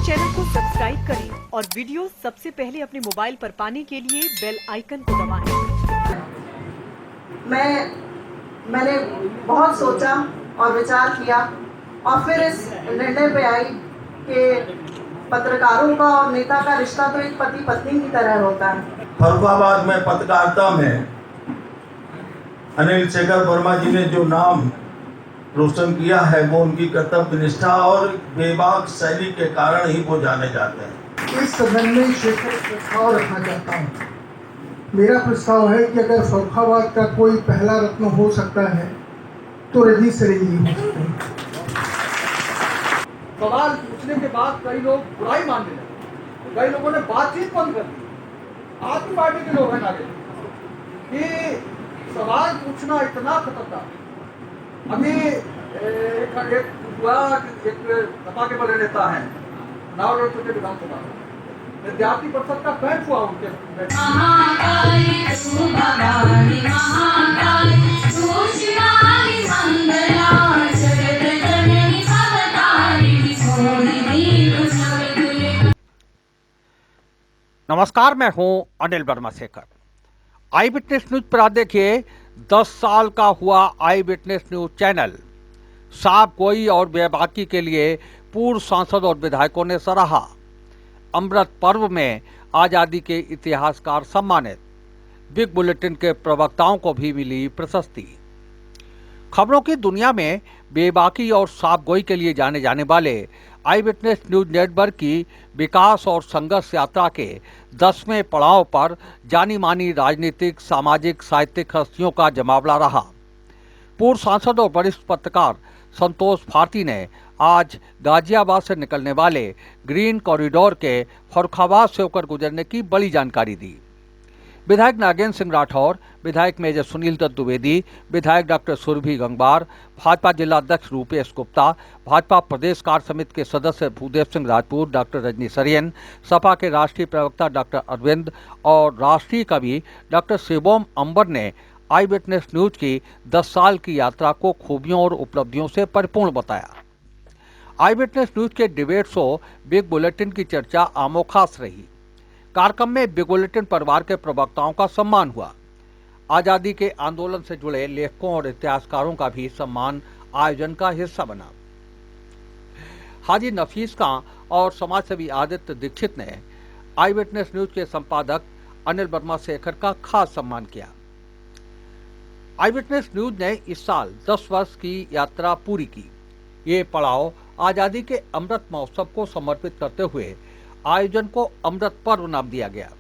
हमारे चैनल को सब्सक्राइब करें और वीडियो सबसे पहले अपने मोबाइल पर पाने के लिए बेल आइकन को दबाएं। मैंने बहुत सोचा और विचार किया और फिर इस निर्णय पे आई कि पत्रकारों का और नेता का रिश्ता तो एक पति पत्नी की तरह होता है। फर्रुखाबाद में पत्रकारिता में अनिल शेखर वर्मा जी ने जो नाम रोशन किया है वो उनकी कर्तव्य निष्ठा और बेबाक शैली के कारण ही वो जाने जाते हैं। इस सदन में शेखर प्रस्ताव रखना चाहता हूँ। मेरा प्रस्ताव है कि अगर फर्रुखाबाद का कोई पहला रत्न हो सकता है तो रजनी सरेन जी हो सकते हैं। सवाल पूछने के बाद कई लोग बुराई मानने लगे, कई लोगों ने बातचीत बंद कर दी। आपकी पार्टी के लोग हैं आगे कि सवाल पूछना इतना खतरनाक। अभी एक सपा के बड़े नेता हैं, नाव के विधानसभा विद्यार्थी परिषद का बैठ हुआ उनके नमस्कार, मैं हूं अनिल वर्मा शेखर। आई विटनेस न्यूज पर आज देखिए 10 साल का हुआ आई विटनेस न्यूज चैनल। साफ गोई और बेबाकी के लिए पूर्व सांसद और विधायकों ने सराहा। अमृत पर्व में आज़ादी के इतिहासकार सम्मानित। बिग बुलेटिन के प्रवक्ताओं को भी मिली प्रशस्ति। खबरों की दुनिया में बेबाकी और साफ गोई के लिए जाने जाने वाले आई विटनेस न्यूज नेटवर्क की विकास और संघर्ष यात्रा के 10वें पड़ाव पर जानी मानी राजनीतिक, सामाजिक, साहित्यिक हस्तियों का जमावड़ा रहा। पूर्व सांसद और वरिष्ठ पत्रकार संतोष भारती ने आज गाजियाबाद से निकलने वाले ग्रीन कॉरिडोर के फर्रुखाबाद से होकर गुजरने की बड़ी जानकारी दी। विधायक नागेंद्र सिंह राठौर, विधायक मेजर सुनील दत्त द्विवेदी, विधायक डॉक्टर सुरभि गंगवार, भाजपा जिला अध्यक्ष रूपेश गुप्ता, भाजपा प्रदेश कार्य समिति के सदस्य भूदेव सिंह राजपूत, डॉक्टर रजनी सरेन, सपा के राष्ट्रीय प्रवक्ता डॉक्टर अरविंद और राष्ट्रीय कवि डॉक्टर शिवोम अंबर ने आई विटनेस न्यूज की 10 साल की यात्रा को खूबियों और उपलब्धियों से परिपूर्ण बताया। आई विटनेस न्यूज के डिबेट शो बिग बुलेटिन की चर्चा आमोखास रही। कार्यक्रम में बिग बुलेटिन परिवार के प्रवक्ताओं का सम्मान हुआ। आजादी के आंदोलन से जुड़े लेखकों और इतिहासकारों का भी सम्मान आयोजन का हिस्सा बना। हाजी नफीस खां और समाजसेवी आदित्य दीक्षित ने आई विटनेस न्यूज के संपादक अनिल वर्मा शेखर का खास सम्मान किया। आई विटनेस न्यूज ने इस साल 10 वर्ष की यात्रा पूरी की। ये पड़ाव आजादी के अमृत महोत्सव को समर्पित करते हुए आयोजन को अमृत पर्व नाम दिया गया।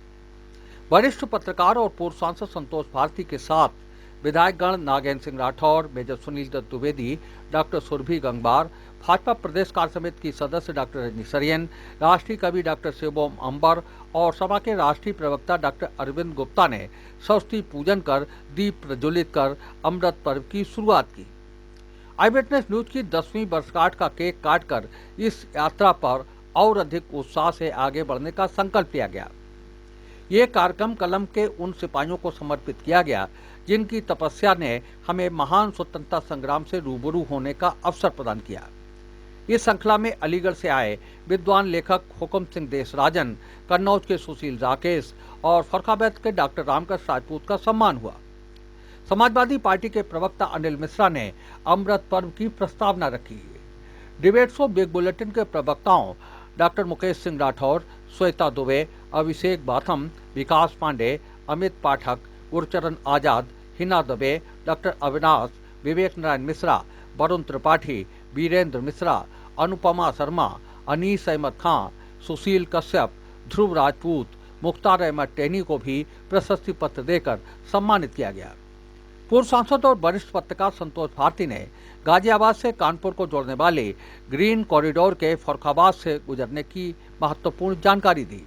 वरिष्ठ पत्रकार और पूर्व सांसद संतोष भारती के साथ विधायकगण नागेंद्र सिंह राठौर, मेजर सुनील दत्त द्विवेदी, डॉक्टर सुरभि गंगवार, भाजपा प्रदेश कार्य समिति की सदस्य डॉक्टर रजनी सरेन, राष्ट्रीय कवि डॉक्टर शिवोम अंबर और सपा के राष्ट्रीय प्रवक्ता डॉक्टर अरविंद गुप्ता ने सरस्वती पूजन कर दीप प्रज्वलित कर अमृत पर्व की शुरुआत की। आई विटनेस न्यूज की 10वीं वर्षगांठ का केक काटकर इस यात्रा पर और अधिक उत्साह से आगे बढ़ने का संकल्प लिया गया। ये कार्यक्रम कलम के उन सिपाहियों को समर्पित किया गया जिनकी तपस्या ने हमें महान स्वतंत्रता संग्राम से रूबरू होने का अवसर प्रदान किया। इस श्रृंखला में अलीगढ़ से आए विद्वान लेखक हुकुम सिंह देशराजन, कन्नौज के सुशील राकेश और फर्रुखाबाद के डॉक्टर रामकृष्ण राजपूत का सम्मान हुआ। समाजवादी पार्टी के प्रवक्ता अनिल मिश्रा ने अमृत पर्व की प्रस्तावना रखी। डिबेट शो बिग बुलेटिन के प्रवक्ताओं डॉक्टर मुकेश सिंह राठौर, श्वेता दुबे, अभिषेक बाथम, विकास पांडे, अमित पाठक, गुरचरण आजाद, हिना दुबे, डॉक्टर अविनाश, विवेक नारायण मिश्रा, वरुण त्रिपाठी, वीरेंद्र मिश्रा, अनुपमा शर्मा, अनीस अहमद खां, सुशील कश्यप, ध्रुव राजपूत, मुख्तार अहमद टैनी को भी प्रशस्ति पत्र देकर सम्मानित किया गया। पूर्व सांसद और वरिष्ठ पत्रकार संतोष भारती ने गाजियाबाद से कानपुर को जोड़ने वाले ग्रीन कॉरिडोर के फर्रुखाबाद से गुजरने की महत्वपूर्ण जानकारी दी।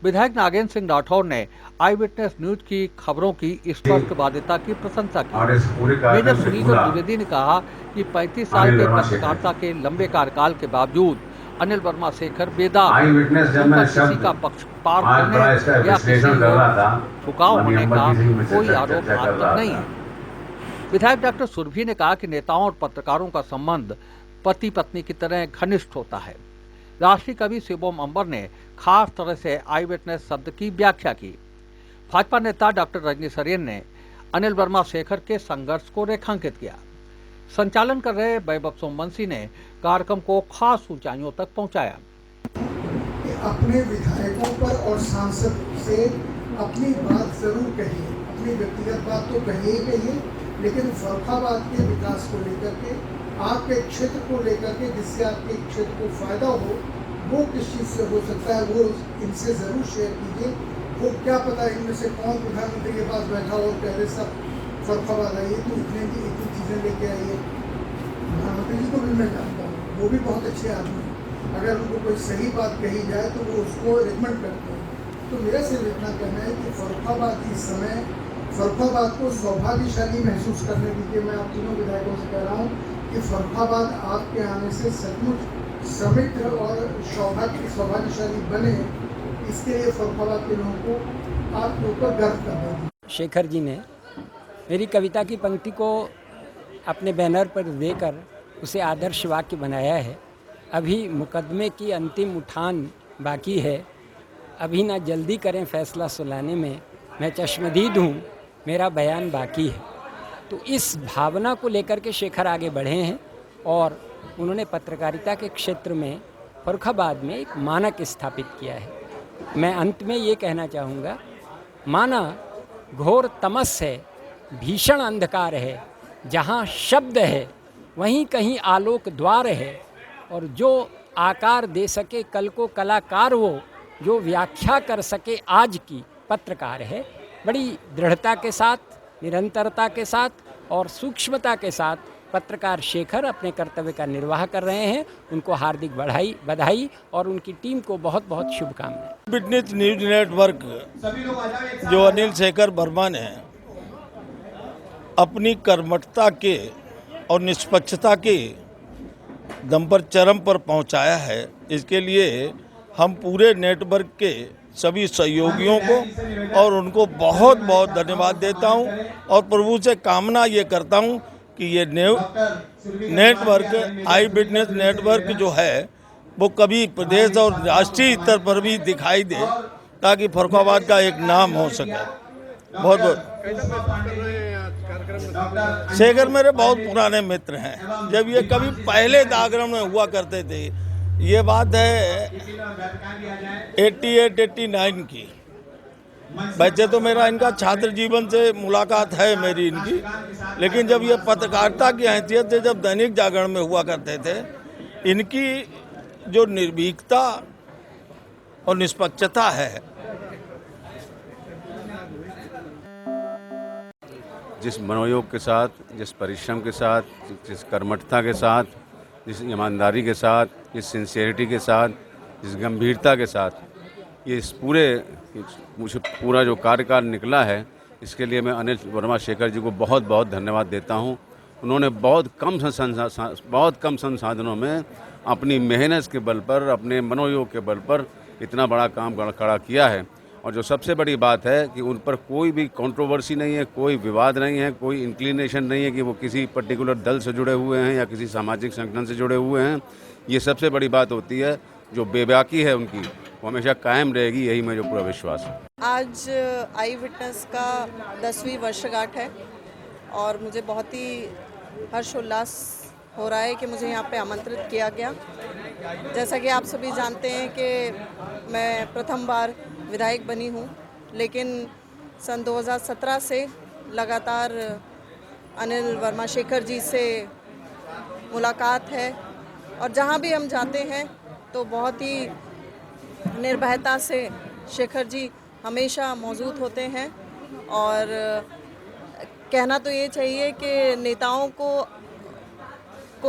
विधायक नागेंद्र सिंह राठौर ने आई विटनेस न्यूज की खबरों की स्पष्टवादिता की प्रशंसा की। मेजर सुनील द्विवेदी ने कहा कि 35 साल के पत्रकारिता के लंबे कार्यकाल के बावजूद अनिल वर्मा शेखर बेदाग, किसी का पक्षपात करने या किसी को झुकाव होने का कोई आरोप आज तक नहीं है। विधायक डॉक्टर सुरभि ने कहा कि नेताओं और पत्रकारों का संबंध पति पत्नी की तरह घनिष्ठ होता है। राष्ट्रीय कवि शिवम अंबर ने खास तरह से आई विटनेस शब्द की व्याख्या की। भाजपा नेता डॉक्टर रजनी सरेन ने अनिल वर्मा शेखर के संघर्ष को रेखांकित किया। संचालन कर रहे वैभव सोमवंशी ने कार्यक्रम को खास ऊंचाइयों तक पहुंचाया। अपने विधायकों पर और सांसद से अपनी बात जरूर कहिए, अपनी व्यक्तिगत बात तो कहिए, लेकिन फर्रुखाबाद के विकास को लेकर के, आपके क्षेत्र को लेकर के, जिससे आपके क्षेत्र को फायदा हो, वो किस चीज़ से हो सकता है, वो इनसे ज़रूर शेयर कीजिए। वो क्या पता इनमें से कौन प्रधानमंत्री के पास बैठा हो और कह रहे सब फर्रुखाबाद आइए तो इतनी चीज़ें लेके आइए। प्रधानमंत्री जी को भी मैं जानता हूँ, वो भी बहुत अच्छे आदमी हैं। अगर उनको कोई सही बात कही जाए तो वो उसको रिकमेंड करते हैं। तो मेरा सिर्फ इतना कहना है कि फर्रुखाबाद इस समय फर्रुखाबाद को सौभाग्यशाली महसूस करने दीजिए। मैं आप तीनों विधायकों से कह रहा हूँ कि फर्रुखाबाद आपके आने से सचमुच समृद्ध और सौभाग्यशाली बने, इसके लिए फर्रुखाबाद के लोगों को आपके ऊपर गर्व करना है। शेखर जी ने मेरी कविता की पंक्ति को अपने बैनर पर देकर उसे आदर्श वाक्य बनाया है। अभी मुकदमे की अंतिम उठान बाकी है, अभी ना जल्दी करें फैसला सुलाने में, मैं चश्मदीद हूँ, मेरा बयान बाकी है। तो इस भावना को लेकर के शेखर आगे बढ़े हैं और उन्होंने पत्रकारिता के क्षेत्र में फर्रुखाबाद में एक मानक स्थापित किया है। मैं अंत में ये कहना चाहूँगा, माना घोर तमस है, भीषण अंधकार है, जहाँ शब्द है वहीं कहीं आलोक द्वार है, और जो आकार दे सके कल को कलाकार वो, जो व्याख्या कर सके आज की पत्रकार है। बड़ी दृढ़ता के साथ, निरंतरता के साथ और सूक्ष्मता के साथ पत्रकार शेखर अपने कर्तव्य का निर्वाह कर रहे हैं। उनको हार्दिक बधाई और उनकी टीम को बहुत बहुत शुभकामनाएं। विटनेस न्यूज नेटवर्क जो अनिल शेखर वर्मा ने अपनी कर्मठता के और निष्पक्षता के दम पर चरम पर पहुंचाया है, इसके लिए हम पूरे नेटवर्क के सभी सहयोगियों को और उनको बहुत बहुत धन्यवाद देता हूं और प्रभु से कामना ये करता हूं कि ये नेटवर्क आई विटनेस नेटवर्क जो है वो कभी प्रदेश और राष्ट्रीय स्तर पर भी दिखाई दे, ताकि फर्रुखाबाद का एक नाम हो सके। बहुत बहुत शेखर मेरे बहुत पुराने मित्र हैं। जब ये कभी पहले जागरण में हुआ करते थे, ये बात है 88-89 की। वैसे तो मेरा इनका छात्र जीवन से मुलाकात है मेरी इनकी, लेकिन जब ये पत्रकारिता की हैसियत से जब दैनिक जागरण में हुआ करते थे, इनकी जो निर्भीकता और निष्पक्षता है, जिस मनोयोग के साथ, जिस परिश्रम के साथ, जिस कर्मठता के साथ, जिस ईमानदारी के साथ, जिस सिंसियरिटी के साथ, जिस गंभीरता के साथ ये इस पूरा जो कार्यकाल निकला है, इसके लिए मैं अनिल वर्मा शेखर जी को बहुत बहुत धन्यवाद देता हूं। उन्होंने बहुत कम संसाधनों में अपनी मेहनत के बल पर, अपने मनोयोग के बल पर इतना बड़ा काम खड़ा किया है। और जो सबसे बड़ी बात है कि उन पर कोई भी कंट्रोवर्सी नहीं है, कोई विवाद नहीं है, कोई इंक्लिनेशन नहीं है कि वो किसी पर्टिकुलर दल से जुड़े हुए हैं या किसी सामाजिक संगठन से जुड़े हुए हैं। ये सबसे बड़ी बात होती है। जो बेबाकी है उनकी, वो हमेशा कायम रहेगी, यही मुझे पूरा विश्वास है। आज आई विटनेस का 10वीं वर्षगांठ है और मुझे बहुत ही हर्षोल्लास हो रहा है कि मुझे यहाँ पे आमंत्रित किया गया। जैसा कि आप सभी जानते हैं कि मैं प्रथम बार विधायक बनी हूँ, लेकिन सन 2017 से लगातार अनिल वर्मा शेखर जी से मुलाकात है और जहाँ भी हम जाते हैं तो बहुत ही निर्भयता से शेखर जी हमेशा मौजूद होते हैं। और कहना तो ये चाहिए कि नेताओं को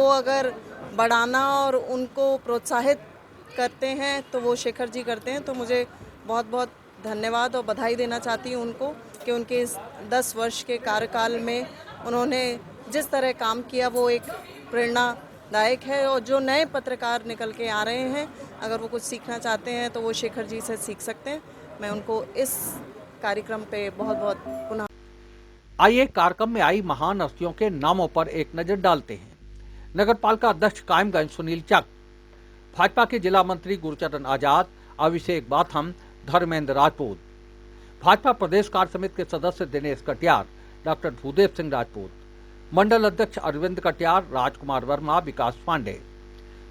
अगर बढ़ाना और उनको प्रोत्साहित करते हैं तो वो शेखर जी करते हैं। तो मुझे बहुत बहुत धन्यवाद और बधाई देना चाहती हूँ उनको कि उनके इस 10 वर्ष के कार्यकाल में उन्होंने जिस तरह काम किया वो एक प्रेरणादायक है। और जो नए पत्रकार निकल के आ रहे हैं, अगर वो कुछ सीखना चाहते हैं तो वो शेखर जी से सीख सकते हैं। मैं उनको इस कार्यक्रम पे बहुत बहुत पुनः। आइए कार्यक्रम में आई महान हस्तियों के नामों पर एक नजर डालते हैं। नगर पालिका अध्यक्ष कायमगंज सुनील चक, भाजपा के जिला मंत्री गुरचरण आजाद, अभिषेक बाथम, धर्मेंद्र राजपूत, भाजपा प्रदेश कार्य समिति के सदस्य दिनेश कटियार, डॉक्टर भूदेव सिंह राजपूत, मंडल अध्यक्ष अरविंद कटियार, राजकुमार वर्मा, विकास पांडे,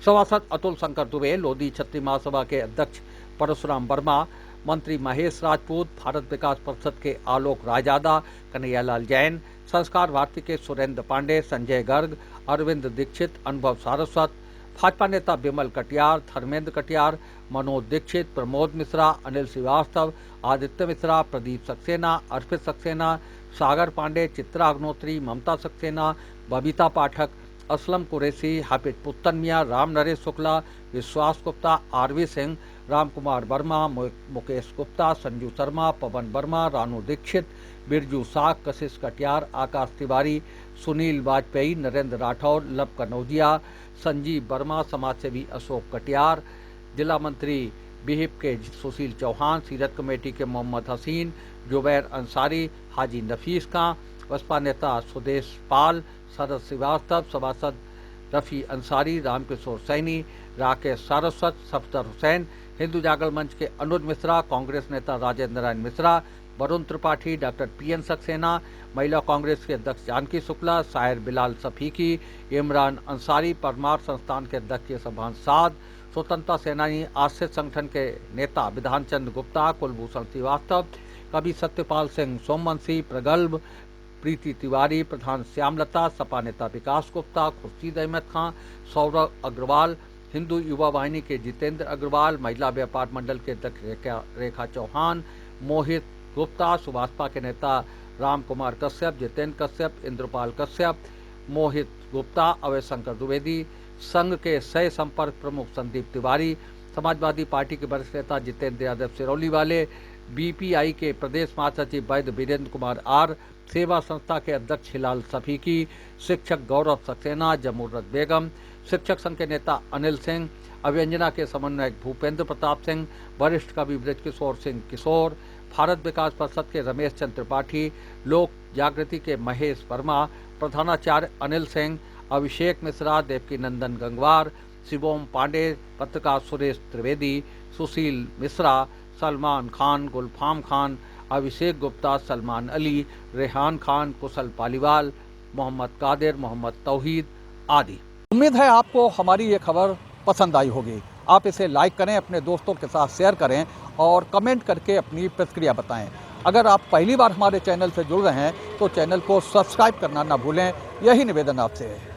सभासद अतुल शंकर दुबे, लोधी छत्री महासभा के अध्यक्ष परशुराम वर्मा, मंत्री महेश राजपूत, भारत विकास परिषद के आलोक रायजादा, कन्हैयालाल जैन, संस्कार भारती के सुरेंद्र पांडे, संजय गर्ग, अरविंद दीक्षित, अनुभव सारस्वत, भाजपा नेता बिमल कटियार, धर्मेंद्र कटियार, मनोज दीक्षित, प्रमोद मिश्रा, अनिल श्रीवास्तव, आदित्य मिश्रा, प्रदीप सक्सेना, अर्पित सक्सेना, सागर पांडे, चित्रा अग्नोत्री, ममता सक्सेना, बबीता पाठक, असलम कुरैशी, हाफिज पुत्तन मियां, राम नरेश शुक्ला, विश्वास गुप्ता, आरवी सिंह, राम कुमार वर्मा, मुकेश गुप्ता, संजू शर्मा, पवन वर्मा, रानू दीक्षित, बिरजू साग, कशिश कटियार, आकाश तिवारी, सुनील वाजपेयी, नरेंद्र राठौर, लव कनौजिया, संजीव वर्मा, समाजसेवी अशोक कटियार, जिला मंत्री बिहिप के सुशील चौहान, सीरत कमेटी के मोहम्मद हसीन, जुबैर अंसारी, हाजी नफीस खां, बसपा नेता सुदेश पाल, शरद श्रीवास्तव, सभासद रफ़ी अंसारी, रामकिशोर सैनी, राकेश सारस्वत, सफदर हुसैन, हिंदू जागरण मंच के अनुज मिश्रा, कांग्रेस नेता राजेंद्र नारायण मिश्रा, वरुण त्रिपाठी, डॉक्टर पीएन सक्सेना, महिला कांग्रेस के अध्यक्ष जानकी शुक्ला, शायर बिलाल सफीकी, इमरान अंसारी, परमार संस्थान के अध्यक्ष सभान साद, स्वतंत्रता सेनानी आश्रित संगठन के नेता विधान चंद्र गुप्ता, कुलभूषण श्रीवास्तव, कवि सत्यपाल सिंह सोमवंशी, प्रगल्भ, प्रीति तिवारी, प्रधान श्यामलता, सपा नेता विकास गुप्ता, खुर्शीद अहमद खां, सौरभ अग्रवाल, हिंदू युवा वाहिनी के जितेंद्र अग्रवाल, महिला व्यापार मंडल के अध्यक्ष रेखा चौहान, मोहित गुप्ता, सुभाषपा के नेता राम कुमार कश्यप, जितेंद्र कश्यप, इंद्रपाल कश्यप, मोहित गुप्ता, अवय शंकर द्विवेदी, संघ के सह संपर्क प्रमुख संदीप तिवारी, समाजवादी पार्टी के वरिष्ठ नेता जितेंद्र यादव सिरौली वाले, बीपीआई के प्रदेश महासचिव वैद्य वीरेंद्र कुमार आर, सेवा संस्था के अध्यक्ष हिलाल सफीकी, शिक्षक गौरव सक्सेना, जमुर्रत बेगम, शिक्षक संघ के नेता अनिल सिंह, अभियंजना के समन्वयक भूपेंद्र प्रताप सिंह, वरिष्ठ कवि ब्रज किशोर सिंह किशोर, भारत विकास परिषद के रमेश चंद्र त्रिपाठी, लोक जागृति के महेश वर्मा, प्रधानाचार्य अनिल सिंह, अभिषेक मिश्रा, देवकी नंदन गंगवार, शिवोम पांडे, पत्रकार सुरेश त्रिवेदी, सुशील मिश्रा, सलमान खान, गुलफाम खान, अभिषेक गुप्ता, सलमान अली, रेहान खान, कुशल पालीवाल, मोहम्मद कादिर, मोहम्मद तौहीद आदि। उम्मीद है आपको हमारी ये खबर पसंद आई होगी। आप इसे लाइक करें, अपने दोस्तों के साथ शेयर करें और कमेंट करके अपनी प्रतिक्रिया बताएं। अगर आप पहली बार हमारे चैनल से जुड़ रहे हैं तो चैनल को सब्सक्राइब करना ना भूलें। यही निवेदन आपसे है।